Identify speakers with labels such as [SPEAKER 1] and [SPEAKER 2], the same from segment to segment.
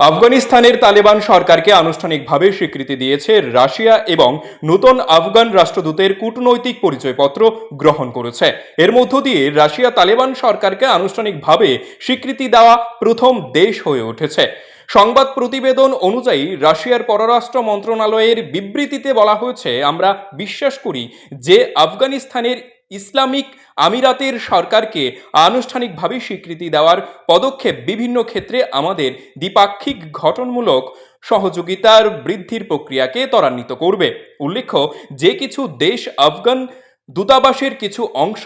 [SPEAKER 1] আফগানিস্তানের তালেবান সরকারকে আনুষ্ঠানিকভাবে স্বীকৃতি দিয়েছে রাশিয়া এবং নতুন আফগান রাষ্ট্রদূতের কূটনৈতিক পরিচয়পত্র গ্রহণ করেছে। এর মধ্য দিয়ে রাশিয়া তালেবান সরকারকে আনুষ্ঠানিকভাবে স্বীকৃতি দেওয়া প্রথম দেশ হয়ে উঠেছে। সংবাদ প্রতিবেদন অনুযায়ী রাশিয়ার পররাষ্ট্র মন্ত্রণালয়ের বিবৃতিতে বলা হয়েছে, আমরা বিশ্বাস করি যে আফগানিস্তানের ইসলামিক আমিরাতের সরকারকে আনুষ্ঠানিকভাবে স্বীকৃতি দেওয়ার পদক্ষেপ বিভিন্ন ক্ষেত্রে আমাদের দ্বিপাক্ষিক গঠনমূলক সহযোগিতার বৃদ্ধির প্রক্রিয়াকে ত্বরান্বিত করবে। উল্লেখ্য যে কিছু দেশ আফগান দূতাবাসের কিছু অংশ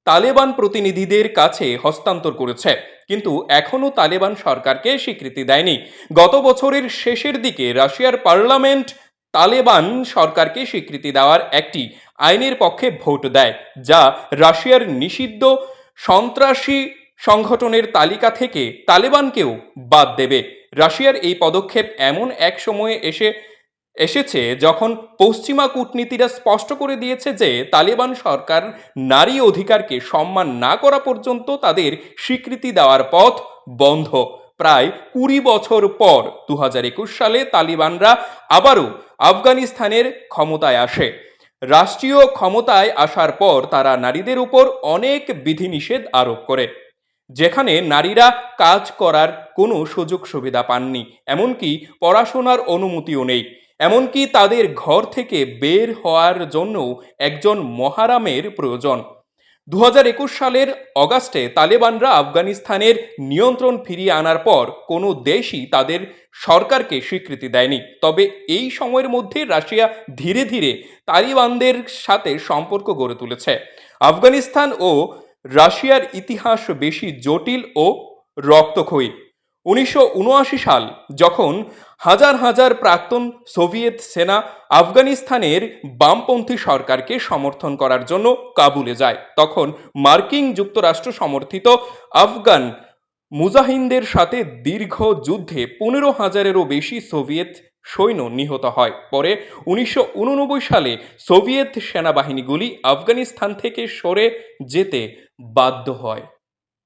[SPEAKER 1] তালেবান প্রতিনিধিদের কাছে হস্তান্তর করেছে, কিন্তু এখনও তালেবান সরকারকে স্বীকৃতি দেয়নি। গত বছরের শেষের দিকে রাশিয়ার পার্লামেন্ট তালেবান সরকারকে স্বীকৃতি দেওয়ার একটি আইনের পক্ষে ভোট দেয়, যা রাশিয়ার নিষিদ্ধ সন্ত্রাসী সংগঠনের তালিকা থেকে তালেবানকেও বাদ দেবে। রাশিয়ার এই পদক্ষেপ এমন এক সময়ে এসেছে যখন পশ্চিমা কূটনীতিরা স্পষ্ট করে দিয়েছে যে তালেবান সরকার নারী অধিকারকে সম্মান না করা পর্যন্ত তাদের স্বীকৃতি দেওয়ার পথ বন্ধ। প্রায় 20 বছর পর 2021 সালে তালিবানরা আবারও আফগানিস্তানের ক্ষমতায় আসে। রাষ্ট্রীয় ক্ষমতায় আসার পর তারা নারীদের উপর অনেক বিধিনিষেধ আরোপ করে, যেখানে নারীরা কাজ করার কোনো সুযোগ সুবিধা পাননি, এমনকি পড়াশোনার অনুমতিও নেই, এমনকি তাদের ঘর থেকে বের হওয়ার জন্য একজন মহারামের প্রয়োজন। 2021 সালের অগাস্টে তালেবানরা আফগানিস্তানের নিয়ন্ত্রণ ফিরিয়ে আনার পর কোনো দেশই তাদের সরকারকে স্বীকৃতি দেয়নি। তবে এই সময়ের মধ্যে রাশিয়া ধীরে ধীরে তালিবানদের সাথে সম্পর্ক গড়ে তুলেছে। আফগানিস্তান ও রাশিয়ার ইতিহাস বেশি জটিল ও রক্তক্ষয়ী। 1979 সাল যখন হাজার হাজার প্রাক্তন সোভিয়েত সেনা আফগানিস্তানের বামপন্থী সরকারকে সমর্থন করার জন্য কাবুলে যায়, তখন মার্কিন যুক্তরাষ্ট্র সমর্থিত আফগান মুজাহিনদের সাথে দীর্ঘ যুদ্ধে 15,000-এরও বেশি সোভিয়েত সৈন্য নিহত হয়। পরে 1989 সালে সোভিয়েত সেনাবাহিনীগুলি আফগানিস্তান থেকে সরে যেতে বাধ্য হয়।